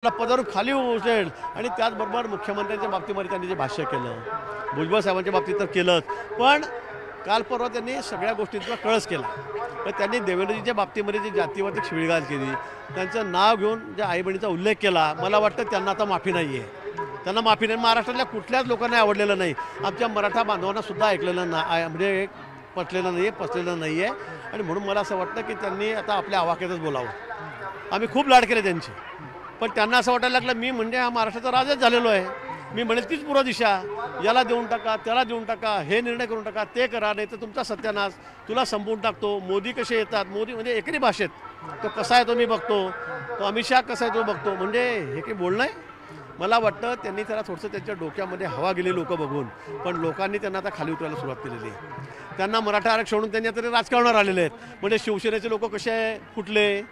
पदावरून खाली उचलेल आणि त्याचबरोबर मुख्यमंत्र्यांच्या बाबतीमध्ये त्यांनी जे भाष्य केलं, भुजबळ साहेबांच्या बाबतीत तर केलंच, पण काल परवा त्यांनी सगळ्या गोष्टींचा कळस केला. तर त्यांनी देवेंद्रजींच्या बाबतीमध्ये जी जातीवाचक शिवीगाळ केली, त्यांचं नाव घेऊन ज्या आईबहिणीचा उल्लेख केला, मला वाटतं त्यांना आता माफी नाही आहे. त्यांना माफी नाही. महाराष्ट्रातल्या कुठल्याच लोकांना आवडलेलं नाही. आमच्या मराठा बांधवांना सुद्धा ऐकलेलं नाही, म्हणजे पटलेलं नाही आहे, पचलेलं नाही आहे. आणि म्हणून मला असं वाटतं की त्यांनी आता आपल्या आवाक्यातच बोलावं. आम्ही खूप लाड केले त्यांचे, पण त्यांना असं वाटायला लागलं मी म्हणजे हा महाराष्ट्राचा राजाच झालेलो आहे. मी म्हणेल तीच पूर्व दिशा, याला देऊन टाका, त्याला देऊन टाका, हे निर्णय करून टाका, ते करा, नाही तर तुमचा सत्यानाश, तुला संपवून टाकतो. मोदी कसे येतात, मोदी म्हणजे एकरी भाषेत तो कसा आहे तो मी बघतो, तो अमित शहा कसा आहे तो बघतो, म्हणजे हे काही बोलणं आहे. मला वाटतं त्यांनी त्याला थोडंसं त्यांच्या डोक्यामध्ये हवा गेली लोक बघून, पण लोकांनी त्यांना आता खाली उतरायला सुरुवात केलेली आहे. त्यांना मराठा आरक्षण म्हणून त्यांनी आता राजकारणावर आलेले आहेत. म्हणजे शिवसेनेचे लोक कसे फुटले,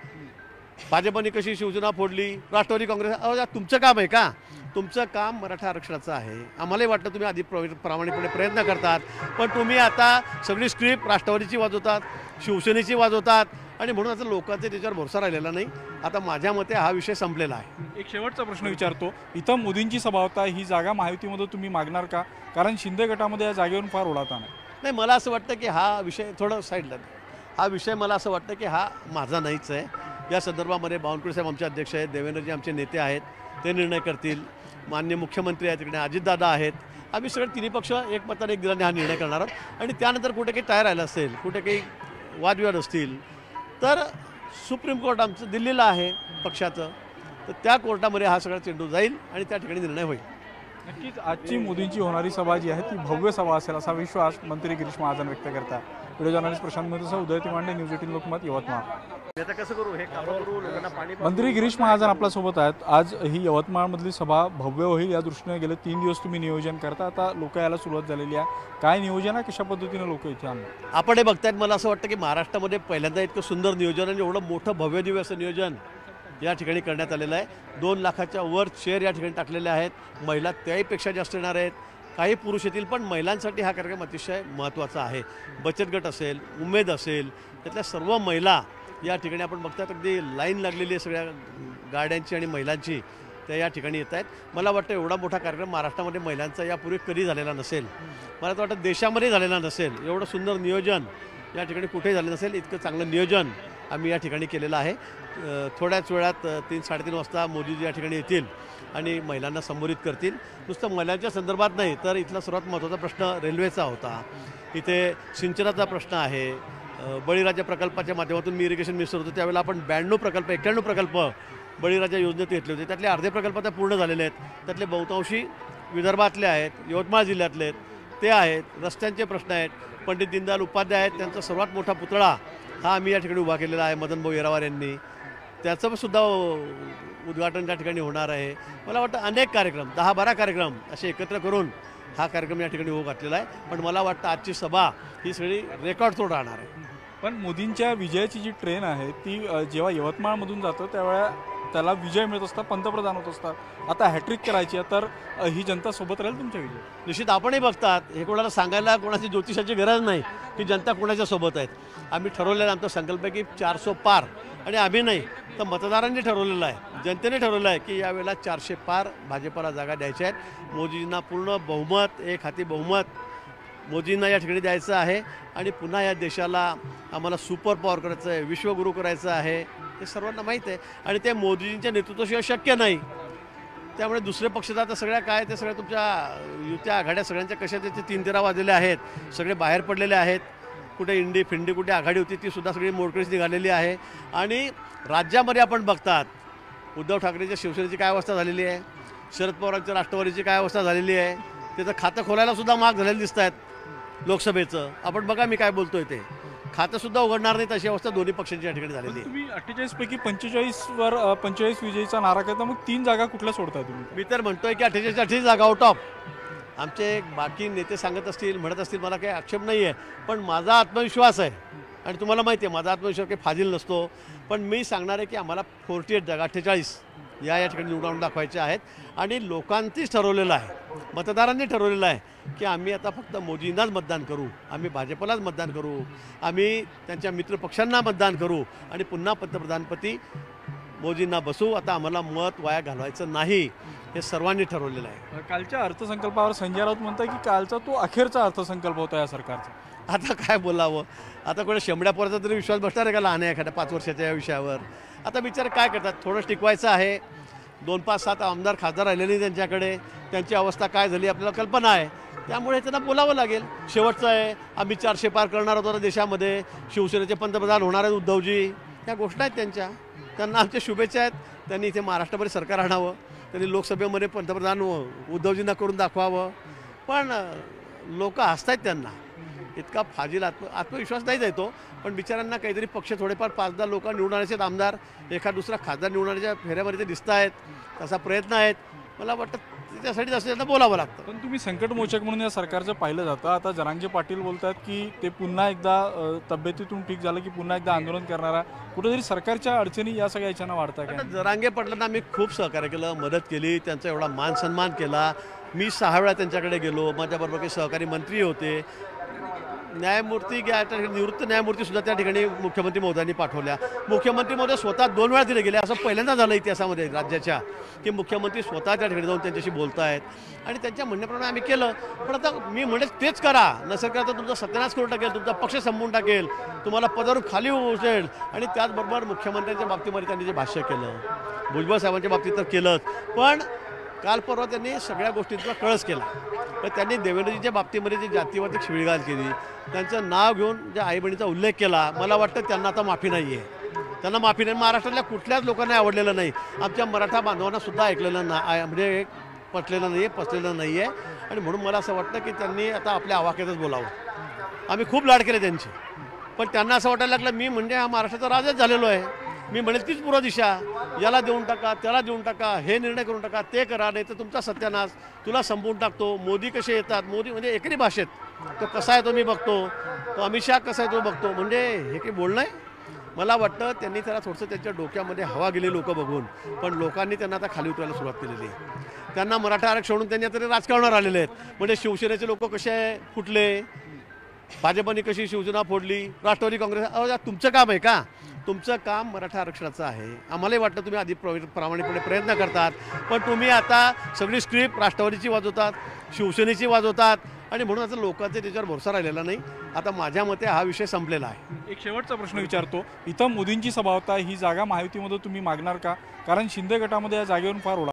भाजपने कशी शिवसेना फोडली, राष्ट्रवादी काँग्रेस. तुमचं काम आहे का? तुमचं काम मराठा आरक्षणाचं आहे. आम्हालाही वाटतं तुम्ही आधी प्रामाणिकपणे प्रयत्न करतात, पण तुम्ही आता सगळी स्क्रिप्ट राष्ट्रवादीची वाजवतात, शिवसेनेची वाजवतात, आणि म्हणून आता लोकांचा त्याच्यावर भरोसा राहिलेला नाही. आता माझ्या मते हा विषय संपलेला आहे. एक शेवटचा प्रश्न विचारतो, इथं मोदींची सभा होता, ही जागा महायुतीमध्ये तुम्ही मागणार का? कारण शिंदे गटामध्ये या जागेवरून फार ओढाताण आहे. नाही, मला असं वाटतं की हा विषय थोडं साईडला, हा विषय मला असं वाटतं की हा माझा नाहीच आहे. या संदर्भामध्ये बावनकुळे साहेब आमचे अध्यक्ष आहेत, देवेंद्रजी आमचे नेते आहेत, ते निर्णय करतील. माननीय मुख्यमंत्री आहेत, तिकडे अजितदादा आहेत. आम्ही सगळे तिन्ही पक्ष एकमताने एक दिलाने हा निर्णय करणार आहोत. आणि त्यानंतर कुठे काही तयार राहिलं असेल, कुठे काही वादविवाद असतील, तर सुप्रीम कोर्ट आमचं दिल्लीला आहे पक्षाचं, तर त्या कोर्टामध्ये हा सगळा चेंडू जाईल आणि त्या ठिकाणी निर्णय होईल. नक्कीच आजची मोदींची होणारी सभा जी आहे ती भव्य सभा असेल असा विश्वास मंत्री गिरीश महाजन व्यक्त करतात. व्हिडिओ जर्नलिस्ट प्रशांत मोदीसह उदय तिमांडे, न्यूज 18 लोकमत, यवतमाळ. मंत्री गिरीश महाजन आपल्यासोबत आहेत. आज ही यवतमाळमधली सभा भव्य होईल या दृष्टीने गेले 3 दिवस तुम्ही नियोजन करता, आता लोक यायला सुरुवात झालेली आहे. काय नियोजन आहे, कशा पद्धतीने लोक इथे आणणार? आपण हे बघतायत, मला असं वाटतं की महाराष्ट्रामध्ये पहिल्यांदा इतकं सुंदर नियोजन आणि एवढं मोठं भव्य दिव्य असं नियोजन या ठिकाणी करण्यात आलेलं आहे. 2 लाखाच्या वर शेअर या ठिकाणी टाकलेले आहेत. महिला त्याहीपेक्षा जास्त येणार आहेत, काही पुरुष येतील, पण महिलांसाठी हा कार्यक्रम अतिशय महत्त्वाचा आहे. बचत गट असेल, उमेद असेल, त्यातल्या सर्व महिला या ठिकाणी आपण बघतात, अगदी लाईन लागलेली आहे सगळ्या गाड्यांची आणि महिलांची, त्या या ठिकाणी येत आहेत. मला वाटतं एवढा मोठा कार्यक्रम महाराष्ट्रामध्ये महिलांचा यापूर्वी कधी झालेला नसेल, मला तर वाटतं देशामध्ये झालेला नसेल. एवढं सुंदर नियोजन या ठिकाणी कुठेही झालं नसेल. इतकं चांगलं नियोजन आम्ही या ठिकाणी केलेलं आहे. थोड्याच वेळात 3-3:30 वाजता मोदीजी या ठिकाणी येतील आणि महिलांना संबोधित करतील. नुसतं महिलांच्या संदर्भात नाही, तर इथला सर्वात महत्त्वाचा प्रश्न रेल्वेचा होता, इथे सिंचनाचा प्रश्न आहे. बळीराजा प्रकल्पाच्या माध्यमातून मी इरिगेशन मिनिस्टर होतो त्यावेळेला आपण 92 प्रकल्प 91 प्रकल्प बळीराजा योजनेत घेतले होते. त्यातले अर्धे प्रकल्प आता पूर्ण झालेले आहेत. त्यातले बहुतांशी विदर्भातले आहेत, यवतमाळ जिल्ह्यातले आहेत, ते आहेत. रस्त्यांचे प्रश्न आहेत. पंडित दीनदयाल उपाध्याय आहेत, त्यांचा सर्वात मोठा पुतळा हा आम्ही या ठिकाणी उभा केलेला आहे मदनभाऊ येरावार यांनी. त्याचं सुद्धा उद्घाटन त्या ठिकाणी होणार आहे. मला वाटतं अनेक कार्यक्रम, 10-12 कार्यक्रम असे एकत्र करून हा कार्यक्रम या ठिकाणी होऊ घातलेला आहे. पण मला वाटतं आजची सभा ही सगळी रेकॉर्ड तोड राहणार आहे. पण मोदींच्या विजयाची जी ट्रेन आहे ती जेव्हा यवतमाळमधून जातं त्यावेळेला त्याला विजय मिळत असतात, पंतप्रधान होत असतात. आता हॅट्रिक करायची आहे, तर ही जनता सोबत राहील तुमच्या विजय? निश्चित आपणही बघतात, हे कोणाला सांगायला कोणाची ज्योतिषाची गरज नाही की जनता कोणाच्या सोबत आहेत. आम्ही ठरवलेला आमचा संकल्प आहे की 400 पार, आणि आम्ही नाही तर मतदारांनी ठरवलेलं आहे, जनतेने ठरवलं आहे की यावेळेला 400 पार भाजपला जागा द्यायच्या आहेत. मोदींना पूर्ण बहुमत, एक हाती बहुमत मोदींना या ठिकाणी द्यायचं आहे. आणि पुन्हा या देशाला आम्हाला सुपर पॉवर करायचं आहे, विश्वगुरू करायचं आहे, हे सर्वांना माहीत आहे. आणि ते मोदींच्या नेतृत्वाशिवाय शक्य नाही. त्यामुळे दुसरे पक्ष आता सगळ्या काय ते सगळ्या तुमच्या युत्या आघाड्या सगळ्यांच्या कशा ते 3-13 वाजलेले आहेत, सगळे बाहेर पडलेले आहेत. कुठे इंडी फिंडी कुठे आघाडी होती ती सुद्धा सगळी मोडकळीच निघालेली आहे. आणि राज्यामध्ये आपण बघतात उद्धव ठाकरेच्या शिवसेनेची काय अवस्था झालेली आहे, शरद पवारांच्या राष्ट्रवादीची काय अवस्था झालेली आहे. त्याचं खातं खोलायला सुद्धा माग झालेलं दिसत आहेत लोकसभेचं. आपण बघा मी काय बोलतोय ते, खातं सुद्धा उघडणार नाही तशी अवस्था दोन्ही पक्षांची या ठिकाणी झालेली आहे. तुम्ही 48 पैकी 45वर 45 विजयीचा नारा करता, मग 3 जागा कुठल्या सोडताय तुम्ही? मी तर म्हणतोय की 48 जागा आउट ऑफ. आमचे बाकी नेते सांगत असतील, म्हणत असतील, मला काही आक्षेप नाही आहे, पण माझा आत्मविश्वास आहे आणि तुम्हाला माहिती आहे माझा आत्मविश्वास काही फाजील नसतो. पण मी सांगणार आहे की आम्हाला 48 जागा 48 या ठिकाणी निवडून दाखवायच्या आहेत. आणि लोकांनीच ठरवलेलं आहे, मतदारांनी ठरवलेलं आहे की आम्ही आता फक्त मोदींनाच मतदान करू, आम्ही भाजपलाच मतदान करू, आम्ही त्यांच्या मित्रपक्षांना मतदान करू आणि पुन्हा पंतप्रधानपदी मोदींना बसू, आता आम्हाला मत वाया घालवायचं नाही हे सर्वांनी ठरवलेलं आहे. कालच्या अर्थसंकल्पावर संजय राऊत म्हणतात की कालचा तो अखेरचा अर्थसंकल्प होता या सरकारचा. आता काय बोलावं, आता कोणी शेंबड्यापोराचा तरी विश्वास बसणार आहे का लहान आहे एखाद्या 5 वर्षाच्या या विषयावर. आता बिचारे काय करतात, थोडं टिकवायचं आहे. 2, 5, 7 आमदार खासदार राहिले नाही त्यांच्याकडे, त्यांची अवस्था काय झाली आपल्याला कल्पना आहे, त्यामुळे त्यांना बोलावं लागेल. शेवटचं आहे, आम्ही 400 पार करणार होतो ना देशामध्ये, शिवसेनेचे पंतप्रधान होणार आहेत उद्धवजी, त्या घोषणा आहेत त्यांच्या. त्यांना आमच्या शुभेच्छा आहेत. त्यांनी इथे महाराष्ट्रामध्ये सरकार आणावं, त्यांनी लोकसभेमध्ये पंतप्रधान उद्धवजींना करून दाखवावं. पण लोक हसतायत त्यांना, इतका फाजील आत्मविश्वास नाही देतो. पण बिचारांना काहीतरी पक्ष थोडेफार 5-10 लोक निवडून आणायचे आमदार, एखाद दुसरा खासदार निवडून आणायच्या फेऱ्यामध्ये ते दिसत आहेत, तसा प्रयत्न आहेत. मला वाटतं त्यासाठी असं त्यांना बोलावं लागतं. पण तुम्ही संकटमोचक म्हणून या सरकारचं पाहिलं जातं. आता जरांगे पाटील बोलतात की ते पुन्हा एकदा तब्येतीतून ठीक झालं की पुन्हा एकदा आंदोलन करणारा, कुठेतरी सरकारच्या अडचणी या सगळ्या याच्यानं वाढतात का? आता जरांगे पाटलांना मी खूप सहकार्य केलं, मदत केली, त्यांचा एवढा मान सन्मान केला. मी 6 वेळा त्यांच्याकडे गेलो, माझ्याबरोबर काही सहकारी मंत्री होते, न्यायमूर्ती निवृत्त न्यायमूर्तीसुद्धा त्या ठिकाणी मुख्यमंत्री महोदयांनी पाठवल्या. मुख्यमंत्री महोदय स्वतः 2 वेळा तिथे गेले, असं पहिल्यांदा झालं इतिहासामध्ये राज्याच्या की मुख्यमंत्री स्वतः त्या ठिकाणी जाऊन त्यांच्याशी बोलत आहेत आणि त्यांच्या म्हणण्याप्रमाणे आम्ही केलं. पण आता मी म्हणेल तेच करा, नसेल का तर तुमचा सत्यानाश करून टाकेल, तुमचा पक्ष संपवून टाकेल, तुम्हाला पदावरून खाली उचलेल. आणि त्याचबरोबर मुख्यमंत्र्यांच्या बाबतीमध्ये त्यांनी जे भाष्य केलं, भुजबळ साहेबांच्या बाबतीत तर केलंच, पण काल परवा त्यांनी सगळ्या गोष्टींचा कळस केला. तर त्यांनी देवेंद्रजींच्या बाबतीमध्ये जी जातीवादी शिवीगाळ केली, त्यांचं नाव घेऊन ज्या आईबहिणीचा उल्लेख केला, मला वाटतं त्यांना आता माफी नाही आहे. त्यांना माफी नाही. महाराष्ट्रातल्या कुठल्याच लोकांना आवडलेलं नाही, आमच्या मराठा बांधवांना सुद्धा ऐकलेलं नाही, म्हणजे पटलेलं नाही आहे, पचलेलं नाही आहे. आणि म्हणून मला असं वाटतं की त्यांनी आता आपल्या आवाक्यातच बोलावं. आम्ही खूप लाड केले त्यांचे, पण त्यांना असं वाटायला लागलं मी म्हणजे हा महाराष्ट्राचा राजाच झालेलो आहे, मी म्हणेल तीच पूर्व दिशा, याला देऊन टाका, त्याला देऊन टाका, हे निर्णय करून टाका, ते करा, नाही तर तुमचा सत्यानाश, तुला संपवून टाकतो. मोदी कसे येतात, मोदी म्हणजे एकरी भाषेत तो कसा आहे तो मी बघतो, तो अमित शहा कसा आहे तो बघतो, म्हणजे हे काही बोलणं आहे. मला वाटतं त्यांनी त्याला थोडंसं त्यांच्या डोक्यामध्ये हवा गेली लोक बघून, पण लोकांनी त्यांना आता खाली उतरायला सुरुवात केलेली आहे. त्यांना मराठा आरक्षण म्हणून त्यांनी आता राजकारणावर आलेले आहेत. म्हणजे शिवसेनेचे लोक कसे फुटले, भाजपने कशी शिवसेना फोडली, राष्ट्रवादी काँग्रेस, तुमचं काम आहे का? तुमचं काम मराठा आरक्षणाचं आहे. आम्हालाही वाटतं तुम्ही आधी प्रामाणिकपणे प्रयत्न करतात, पण तुम्ही आता सगळी स्क्रिप्ट राष्ट्रवादीची वाजवतात, शिवसेनेची वाजवतात आणि म्हणून आता लोकांचा त्याच्यावर भरोसा राहिलेला नाही. आता माझ्या मते हा विषय संपलेला आहे. एक शेवटचा प्रश्न विचारतो, इथं मोदींची सभा होता, ही जागा महायुतीमध्ये तुम्ही मागणार का? कारण शिंदे गटामध्ये या जागेवरून फार